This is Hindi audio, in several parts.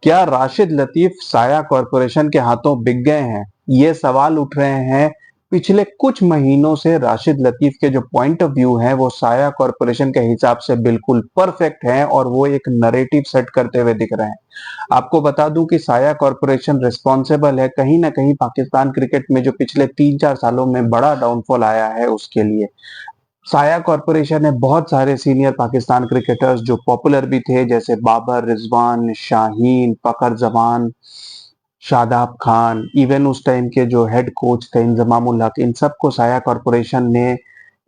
क्या राशिद लतीफ साया कॉरपोरेशन के हाथों बिक गए हैं? ये सवाल उठ रहे हैं। पिछले कुछ महीनों से राशिद लतीफ के जो पॉइंट ऑफ व्यू हैं वो साया कॉरपोरेशन के हिसाब से बिल्कुल परफेक्ट हैं और वो एक नरेटिव सेट करते हुए दिख रहे हैं। आपको बता दूं कि साया कॉरपोरेशन रिस्पॉन्सिबल है कहीं ना कहीं पाकिस्तान क्रिकेट में जो पिछले 3-4 सालों में बड़ा डाउनफॉल आया है उसके लिए। साया कॉरपोरेशन ने बहुत सारे सीनियर पाकिस्तान क्रिकेटर्स जो पॉपुलर भी थे, जैसे बाबर रिजवान, शाहीन, फखर जमान, शादाब खान, इवन उस टाइम के जो हेड कोच थे इंजमामुल हक, इन सबको साया कॉरपोरेशन ने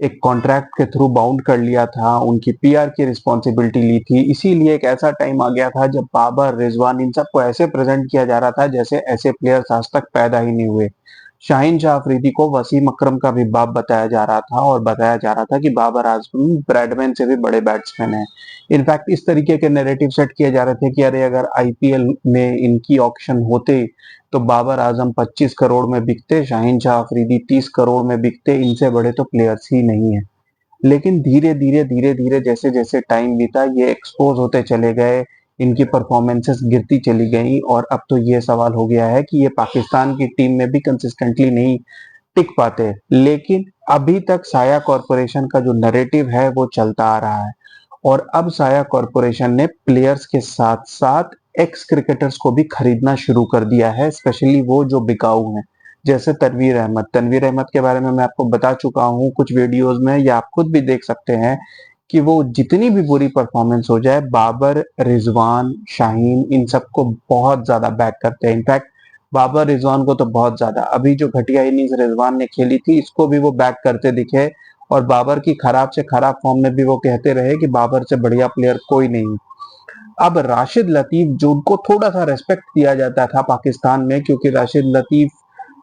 एक कॉन्ट्रैक्ट के थ्रू बाउंड कर लिया था, उनकी पीआर की रिस्पॉन्सिबिलिटी ली थी। इसीलिए एक ऐसा टाइम आ गया था जब बाबर, रिजवान, इन सबको ऐसे प्रेजेंट किया जा रहा था जैसे ऐसे प्लेयर्स आज तक पैदा ही नहीं हुए। शाहीन शाह अफरीदी को वसीम अकरम का भी बाप बताया जा रहा था और बताया जा रहा था कि बाबर आजम ब्रैडमैन से भी बड़े बैट्समैन हैं। इनफैक्ट इस तरीके के नैरेटिव सेट किए जा रहे थे कि अरे अगर आईपीएल में इनकी ऑक्शन होते तो बाबर आजम 25 करोड़ में बिकते, शाहीन शाह अफरीदी 30 करोड़ में बिकते, इनसे बड़े तो प्लेयर्स ही नहीं है। लेकिन धीरे धीरे जैसे जैसे टाइम बीता ये एक्सपोज होते चले गए, इनकी परफॉर्मेंसेस गिरती चली गई और अब तो ये सवाल हो गया है कि ये पाकिस्तान की टीम में भी कंसिस्टेंटली नहीं टिक पाते। लेकिन अभी तक साया कॉरपोरेशन का जो नैरेटिव है वो चलता आ रहा है और अब साया कॉरपोरेशन ने प्लेयर्स के साथ साथ एक्स क्रिकेटर्स को भी खरीदना शुरू कर दिया है, स्पेशली वो जो बिकाऊ हैं, जैसे तनवीर अहमद के बारे में मैं आपको बता चुका हूँ कुछ वीडियोस में, या आप खुद भी देख सकते हैं कि वो जितनी भी बुरी परफॉर्मेंस हो जाए बाबर, रिजवान, शाहीन इन सबको बहुत ज्यादा बैक करते हैं। इनफैक्ट बाबर रिजवान को तो बहुत ज्यादा, अभी जो घटिया इनिंग्स रिजवान ने खेली थी इसको भी वो बैक करते दिखे और बाबर की खराब से खराब फॉर्म में भी वो कहते रहे कि बाबर से बढ़िया प्लेयर कोई नहीं। अब राशिद लतीफ, जो उनको थोड़ा सा रेस्पेक्ट दिया जाता था पाकिस्तान में, क्योंकि राशिद लतीफ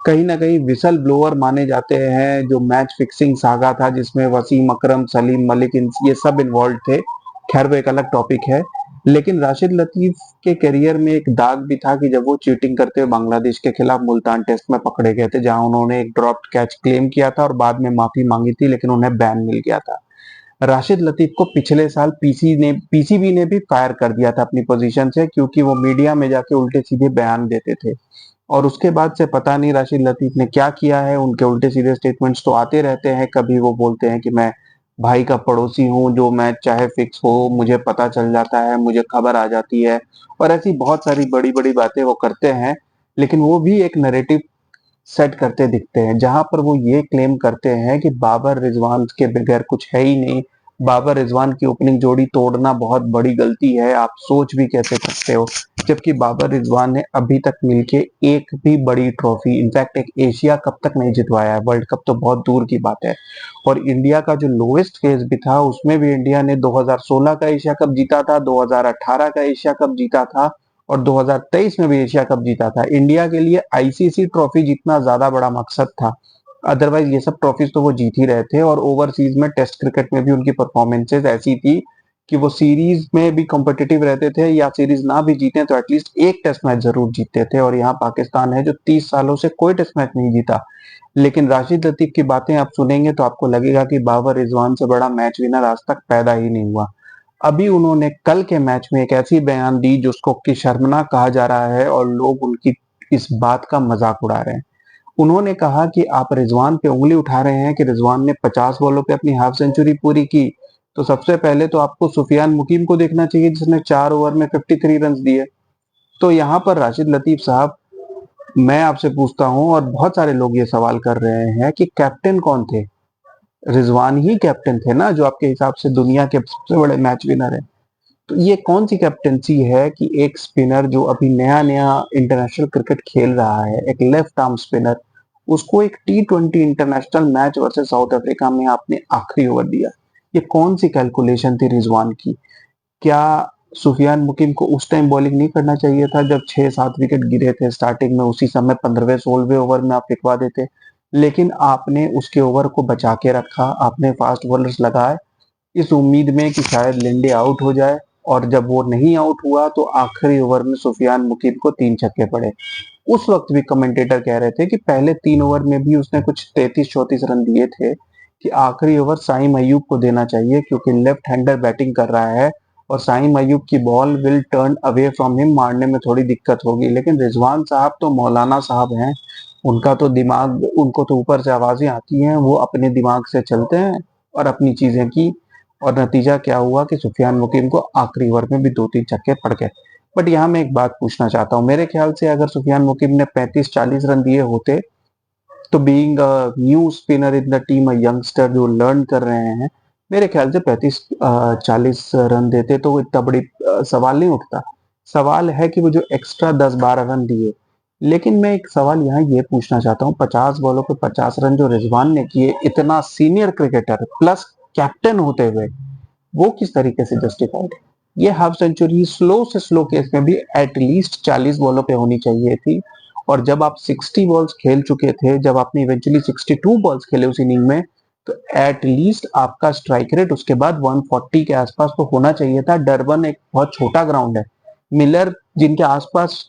कहीं ना कहीं विसल ब्लोअर माने जाते हैं, जो मैच फिक्सिंग सागा था जिसमें वसीम अकरम, सलीम मलिक ये सब इन्वॉल्व थे, खैर वो एक अलग टॉपिक है। लेकिन राशिद लतीफ के करियर में एक दाग भी था कि जब वो चीटिंग करते हुए बांग्लादेश के खिलाफ मुल्तान टेस्ट में पकड़े गए थे, जहां उन्होंने एक ड्रॉप्ड कैच क्लेम किया था और बाद में माफी मांगी थी, लेकिन उन्हें बैन मिल गया था। राशिद लतीफ को पिछले साल पीसीबी ने भी फायर कर दिया था अपनी पोजीशन से, क्योंकि वो मीडिया में जाके उल्टे सीधे बयान देते थे और उसके बाद से पता नहीं राशिद लतीफ ने क्या किया है। उनके उल्टे सीधे स्टेटमेंट्स तो आते रहते हैं, कभी वो बोलते हैं कि मैं भाई का पड़ोसी हूँ, जो मैच चाहे फिक्स हो मुझे पता चल जाता है, मुझे खबर आ जाती है, और ऐसी बहुत सारी बड़ी बड़ी बातें वो करते हैं। लेकिन वो भी एक नैरेटिव सेट करते दिखते हैं जहां पर वो ये क्लेम करते हैं कि बाबर रिजवान के बगैर कुछ है ही नहीं, बाबर रिजवान की ओपनिंग जोड़ी तोड़ना बहुत बड़ी गलती है, आप सोच भी कैसे सकते हो। जबकि बाबर रिजवान ने अभी तक मिलके एक भी बड़ी ट्रॉफी, इनफैक्ट एक एशिया कप तक नहीं जितवाया है, वर्ल्ड कप तो बहुत दूर की बात है। और इंडिया का जो लोएस्ट फेज भी था उसमें भी इंडिया ने 2016 का एशिया कप जीता था, 2018 का एशिया कप जीता था और 2023 में भी एशिया कप जीता था। इंडिया के लिए आईसीसी ट्रॉफी जीतना ज्यादा बड़ा मकसद था, अदरवाइज ये सब ट्रॉफीज तो वो जीत ही रहे थे। और ओवरसीज में टेस्ट क्रिकेट में भी उनकी परफॉर्मेंसेज ऐसी थी कि वो सीरीज में भी कॉम्पिटिटिव रहते थे, या सीरीज ना भी जीते तो एटलीस्ट एक टेस्ट मैच जरूर जीतते थे। और यहाँ पाकिस्तान है जो 30 सालों से कोई टेस्ट मैच नहीं जीता। लेकिन राशिद लतीफ की बातें आप सुनेंगे तो आपको लगेगा कि बाबर रिजवान से बड़ा मैच विनर आज तक पैदा ही नहीं हुआ। अभी उन्होंने कल के मैच में एक ऐसी बयान दी जिसको कि शर्मनाक कहा जा रहा है और लोग उनकी इस बात का मजाक उड़ा रहे हैं। उन्होंने कहा कि आप रिजवान पे उंगली उठा रहे हैं कि रिजवान ने 50 बॉलों पे अपनी हाफ सेंचुरी पूरी की, तो सबसे पहले तो आपको सुफियान मुकीम को देखना चाहिए जिसने 4 ओवर में 53 रन दिए। तो यहाँ पर राशिद लतीफ साहब, मैं आपसे पूछता हूँ और बहुत सारे लोग ये सवाल कर रहे हैं कि कैप्टन कौन थे? रिजवान ही कैप्टन थे ना, जो आपके हिसाब से दुनिया के सबसे बड़े मैच विनर है। तो ये कौन सी कैप्टनसी है कि एक स्पिनर जो अभी नया नया इंटरनेशनल क्रिकेट खेल रहा है, एक लेफ्ट आर्म स्पिनर, उसको एक T20 international match versus south Africa में आपने आखिरी ओवर दिया? ये कौन सी कैलकुलेशन थी रिजवान की? क्या सुफियान मुकीम को उस टाइम बॉलिंग नहीं करना चाहिए था जब 6-7 विकेट गिरे थे स्टार्टिंग में, उसी समय 15वें 16वें ओवर में आप फेंकवा देते? लेकिन आपने उसके ओवर को बचा के रखा, आपने फास्ट बॉलर्स लगाए इस उम्मीद में कि शायद लिंडे आउट हो जाए, और जब वो नहीं आउट हुआ तो आखिरी ओवर में सुफियान मुकीम को 3 छक्के पड़े। उस वक्त भी कमेंटेटर कह रहे थे कि पहले 3 ओवर में भी उसने कुछ 33-34 रन दिए थे, कि आखिरी ओवर साइम अयूब को देना चाहिए क्योंकि लेफ्ट हैंडर बैटिंग कर रहा है और साइम अयूब की ball will turn away from him, मारने में थोड़ी दिक्कत होगी। लेकिन रिजवान साहब तो मौलाना साहब हैं, उनका तो दिमाग, उनको तो ऊपर से आवाजें आती हैं, वो अपने दिमाग से चलते हैं और अपनी चीजें की। और नतीजा क्या हुआ कि सुफियान मुकीम को आखिरी ओवर में भी 2-3 छक्के पड़ गए। बट यहाँ मैं एक बात पूछना चाहता हूँ, मेरे ख्याल से अगर सुफियान मुकीम ने 35-40 रन दिए होते तो being a new spinner in the team, a youngster जो लर्न कर रहे हैं, मेरे ख्याल से 35-40 रन देते तो इतना बड़ी सवाल नहीं उठता। सवाल है कि वो जो एक्स्ट्रा 10-12 रन दिए। लेकिन मैं एक सवाल यहाँ ये पूछना चाहता हूँ, 50 बॉलों पे 50 रन जो रिजवान ने किए, इतना सीनियर क्रिकेटर प्लस कैप्टन होते हुए, वो किस तरीके से जस्टिफाइड है? ये हाफ सेंचुरी स्लो से स्लो केस में भी एटलीस्ट 40 बॉलों पे होनी चाहिए थी। और जब आप 60 बॉल्स खेल चुके थे, जब आपने इवेंचुअली 62 बॉल्स खेले उस इनिंग में, तो एटलीस्ट आपका स्ट्राइक रेट उसके बाद 140 के आसपास तो होना चाहिए था। डरबन एक बहुत छोटा ग्राउंड है। मिलर, जिनके आसपास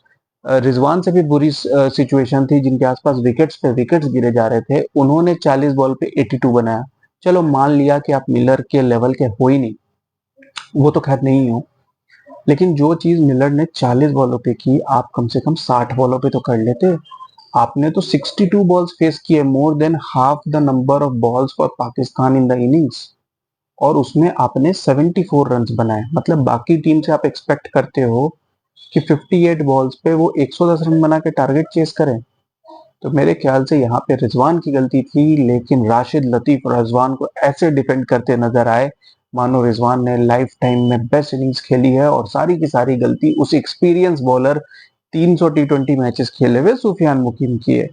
रिजवान से भी बुरी सिचुएशन थी, जिनके आसपास विकेट्स पे विकेट्स गिरे जा रहे थे, उन्होंने 40 बॉल पे 82 बनाया। चलो मान लिया कि आप मिलर के लेवल के हो ही नहीं, वो तो खैर नहीं हो, लेकिन जो चीज मिलर ने 40 बॉलों पे की, आप कम से कम 60 बॉलों पे तो कर लेते। आपने तो 62 बॉल्स फेस किए, more than half the number of balls for Pakistan in the innings, और उसमें आपने 74 रन बनाए। मतलब बाकी टीम से आप एक्सपेक्ट करते हो कि 58 बॉल्स पे वो 110 रन बना के टारगेट चेस करें। तो मेरे ख्याल से यहाँ पे रिजवान की गलती थी, लेकिन राशिद लतीफ रिजवान को ऐसे डिफेंड करते नजर आए मानो रिजवान ने लाइफ टाइम में बेस्ट इनिंग्स खेली है, और सारी की सारी गलती उस एक्सपीरियंस बॉलर, 300 टी20 मैचेस खेले हुए सुफियान मुकीम की है।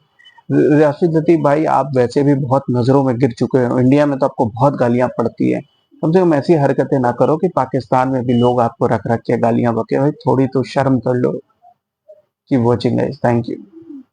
राशिद लतीफ भाई, आप वैसे भी बहुत नजरों में गिर चुके हो, इंडिया में तो आपको बहुत गालियां पड़ती है। कम से कम ऐसी हरकतें ना करो कि पाकिस्तान में भी लोग आपको रख रख के गालियां बके। भाई थोड़ी तो शर्म कर लो। की वॉचिंग गाइस, थैंक यू।